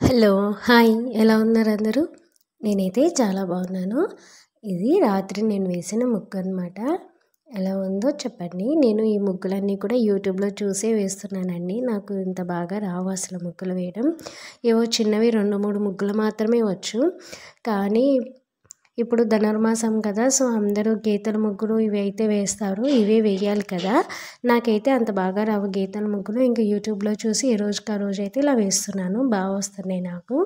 Hello! Hi! ఎలా ఉన్నారు అందరూ? నేనైతే చాలా బాగున్నాను. ఇది రాత్రి నేను వేసిన ముగ్గు అనమాట. ఎలా ఉందో చెప్పండి. నేను ఈ ముగ్గులన్నీ కూడా యూట్యూబ్‌లో చూసే వేస్తున్నానండి. నాకు ఇంత బాగా రావు అసలు ముగ్గులు వేయడం. ఏవో చిన్నవి 2, 3 ముగ్గులు మాత్రమే వచ్చు. కానీ ఇప్పుడు ధనుర్మాసం కదా! సో, అందరూ గీతల ముగ్గులు ఇవి అయితే వేస్తారు. ఇవే వేయాలి కదా! నాకైతే అంత బాగా రావు గీతల ముగ్గులు. ఇంక యూట్యూబ్‌లో చూసి ఏ రోజుకి ఆ రోజైతే ఇలా వేస్తున్నాను. వస్తున్నాయి నాకు.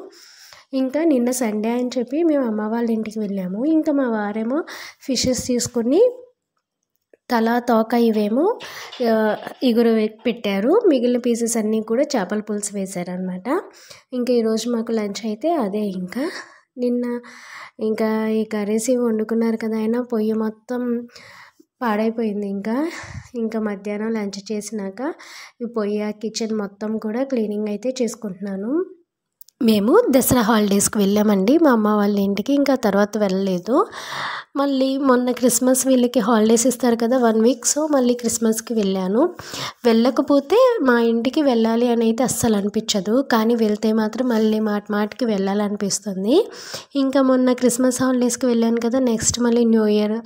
ఇంకా నిన్న సండే అని చెప్పి మేము అమ్మ వాళ్ళ ఇంటికి వెళ్ళాము. ఇంకా మా వారేమో ఫిషెస్ తీసుకొని తల, తోక ఇవేమో ఇగురు పెట్టారు. మిగిలిన పీసెస్ అన్నీ కూడా చేపల పులుసు వేశారనమాట. ఇంకా ఈరోజు మాకు లంచ్ అయితే అదే ఇంకా. నిన్న ఇంకా ఈ కర్రీస్ ఇవి వండుకున్నారు కదా! అయినా పొయ్యి మొత్తం పాడైపోయింది ఇంకా మధ్యాహ్నం లంచ్ చేసినాక ఈ పొయ్యి కిచెన్ మొత్తం కూడా క్లీనింగ్ అయితే చేసుకుంటున్నాను. మేము దసరా హాలిడేస్కి వెళ్ళామండి మా అమ్మ వాళ్ళ ఇంటికి. ఇంకా తర్వాత వెళ్ళలేదు. మళ్ళీ మొన్న క్రిస్మస్ వీళ్ళకి హాలిడేస్ ఇస్తారు కదా 1 వీక్. సో మళ్ళీ క్రిస్మస్కి వెళ్ళాను. వెళ్ళకపోతే మా ఇంటికి వెళ్ళాలి అని అయితే అస్సలు అనిపించదు. కానీ వెళ్తే మాత్రం మళ్ళీ మాటికి వెళ్ళాలనిపిస్తుంది. ఇంకా మొన్న క్రిస్మస్ హాలిడేస్కి వెళ్ళాను కదా, నెక్స్ట్ మళ్ళీ న్యూ ఇయర్,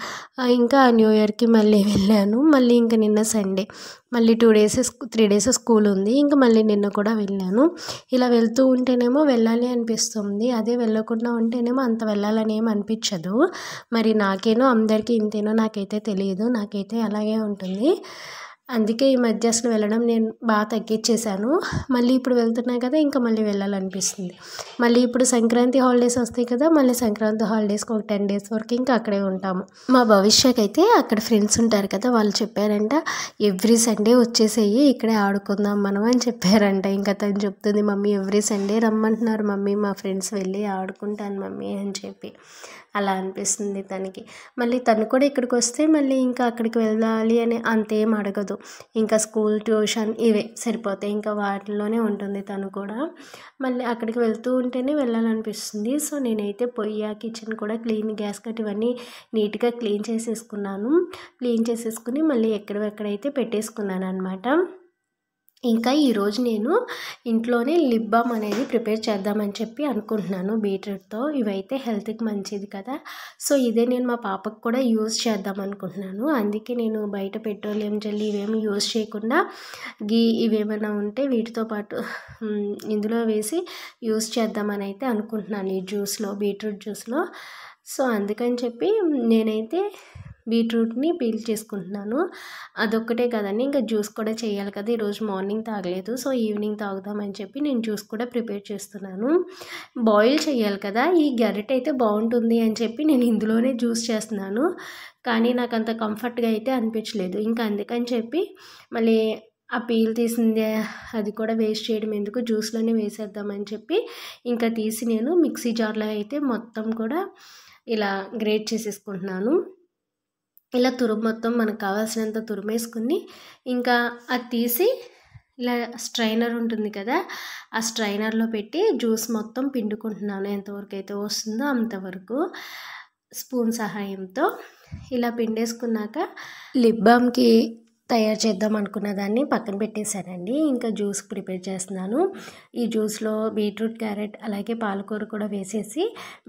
ఇంకా న్యూ ఇయర్కి మళ్ళీ వెళ్ళాను. మళ్ళీ ఇంకా నిన్న సండే మళ్ళీ 3 డేస్ స్కూల్ ఉంది. ఇంకా మళ్ళీ నిన్న కూడా వెళ్ళాను. ఇలా వెళ్తూ ఉంటేనేమో వెళ్ళాలి అనిపిస్తుంది. అదే వెళ్ళకుండా ఉంటేనేమో అంత వెళ్ళాలని ఏమి అనిపించదు. మరి నాకేనో అందరికీ ఇంతేనో నాకైతే తెలియదు. నాకైతే అలాగే ఉంటుంది. అందుకే ఈ మధ్య అసలు వెళ్ళడం నేను బాగా తగ్గించేశాను. మళ్ళీ ఇప్పుడు వెళ్తున్నా కదా, ఇంకా మళ్ళీ వెళ్ళాలనిపిస్తుంది. మళ్ళీ ఇప్పుడు సంక్రాంతి హాలిడేస్ వస్తాయి కదా, మళ్ళీ సంక్రాంతి హాలిడేస్కి ఒక 10 డేస్ వరకు ఇంకా అక్కడే ఉంటాము. మా భవిష్యకి అయితే అక్కడ ఫ్రెండ్స్ ఉంటారు కదా, వాళ్ళు చెప్పారంట ఎవ్రీ సండే వచ్చేసేయి ఇక్కడే ఆడుకుందాం మనం అని చెప్పారంట. ఇంకా తను చెప్తుంది, మమ్మీ ఎవ్రీ సండే రమ్మంటున్నారు మమ్మీ, మా ఫ్రెండ్స్ వెళ్ళి ఆడుకుంటాను మమ్మీ అని చెప్పి. అలా అనిపిస్తుంది తనకి. మళ్ళీ తను కూడా ఇక్కడికి వస్తే మళ్ళీ ఇంకా అక్కడికి వెళ్ళాలి అని అంతేం అడగదు. ఇంకా స్కూల్, ట్యూషన్ ఇవే సరిపోతాయి. ఇంకా వాటిల్లోనే ఉంటుంది తను కూడా. మళ్ళీ అక్కడికి వెళ్తూ ఉంటేనే వెళ్ళాలనిపిస్తుంది. సో నేనైతే పొయ్యి, కిచెన్ కూడా గ్యాస్ కట్ ఇవన్నీ నీట్గా క్లీన్ చేసేసుకున్నాను. క్లీన్ చేసేసుకుని మళ్ళీ ఎక్కడైతే పెట్టేసుకున్నాను అనమాట. ఇంకా ఈరోజు నేను ఇంట్లోనే లిప్ బామ్ అనేది ప్రిపేర్ చేద్దామని చెప్పి అనుకుంటున్నాను బీట్రూట్తో. ఇవైతే హెల్త్కి మంచిది కదా, సో ఇదే నేను మా పాపకు కూడా యూజ్ చేద్దాం అనుకుంటున్నాను. అందుకే నేను బయట పెట్రోలియం జెల్ ఇవేమి యూజ్ చేయకుండా గీ ఇవేమైనా ఉంటే వీటితో పాటు ఇందులో వేసి యూజ్ చేద్దామని అయితే అనుకుంటున్నాను ఈ జ్యూస్లో, బీట్రూట్ జ్యూస్లో. సో అందుకని చెప్పి నేనైతే బీట్రూట్ని పీల్ చేసుకుంటున్నాను. అదొక్కటే కదండి, ఇంకా జ్యూస్ కూడా చేయాలి కదా. ఈరోజు మార్నింగ్ తాగలేదు, సో ఈవినింగ్ తాగుదామని చెప్పి నేను జ్యూస్ కూడా ప్రిపేర్ చేస్తున్నాను. బాయిల్ చేయాలి కదా, ఈ గరిటె అయితే బాగుంటుంది అని చెప్పి నేను ఇందులోనే జ్యూస్ చేస్తున్నాను. కానీ నాకు అంత కంఫర్ట్గా అయితే అనిపించలేదు. ఇంకా అందుకని చెప్పి మళ్ళీ ఆ పీల్ తీసిందే అది కూడా వేస్ట్ చేయడం ఎందుకు, జ్యూస్లోనే వేసేద్దామని చెప్పి ఇంకా తీసి నేను మిక్సీ జార్లో అయితే మొత్తం కూడా ఇలా గ్రేట్ చేసేసుకుంటున్నాను. ఇలా మొత్తం మనకు కావాల్సినంత తురిమేసుకుని ఇంకా అది తీసి ఇలా స్ట్రైనర్ ఉంటుంది కదా, ఆ స్ట్రైనర్లో పెట్టి జ్యూస్ మొత్తం పిండుకుంటున్నాను. ఎంతవరకు అయితే వస్తుందో అంతవరకు స్పూన్ సహాయంతో ఇలా పిండేసుకున్నాక లిప్ బామ్కి తయారు చేద్దాం అనుకున్న దాన్ని పక్కన పెట్టేశానండి. ఇంకా జ్యూస్ ప్రిపేర్ చేస్తున్నాను. ఈ జ్యూస్లో బీట్రూట్, క్యారెట్ అలాగే పాలకూర కూడా వేసేసి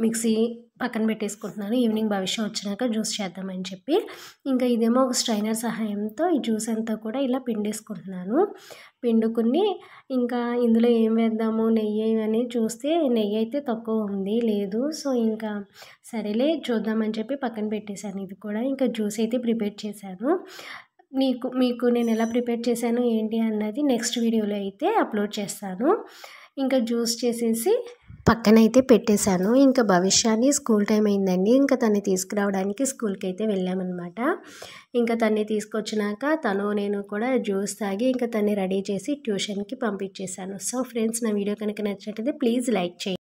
మిక్సీ పక్కన పెట్టేసుకుంటున్నాను. ఈవినింగ్ భవిష్య వచ్చినాక జ్యూస్ చేద్దామని చెప్పి. ఇంకా ఇదేమో ఒక స్ట్రైనర్ సహాయంతో ఈ జ్యూస్ అంతా కూడా ఇలా పిండేసుకుంటున్నాను. పిండుకుని ఇంకా ఇందులో ఏం వేద్దాము, నెయ్యి అని చూస్తే నెయ్యి అయితే తక్కువ ఉంది, లేదు. సో ఇంకా సరేలే చూద్దామని చెప్పి పక్కన పెట్టేశాను ఇది కూడా. ఇంకా జ్యూస్ అయితే ప్రిపేర్ చేశాను. మీకు నేను ఎలా ప్రిపేర్ చేశాను ఏంటి అన్నది నెక్స్ట్ వీడియోలో అయితే అప్లోడ్ చేస్తాను. ఇంకా జ్యూస్ చేసేసి పక్కనైతే పెట్టేశాను. ఇంకా భవిష్యాన్ని స్కూల్ టైం అయిందండి. ఇంకా తన్ని తీసుకురావడానికి స్కూల్కి అయితే వెళ్ళామన్నమాట. ఇంకా తన్ని తీసుకొచ్చినాక నేను కూడా జ్యూస్ తాగి ఇంకా తన్ని రెడీ చేసి ట్యూషన్కి పంపించేశాను. సో ఫ్రెండ్స్, నా వీడియో కనుక నచ్చినట్లయితే ప్లీజ్ లైక్ చేయండి.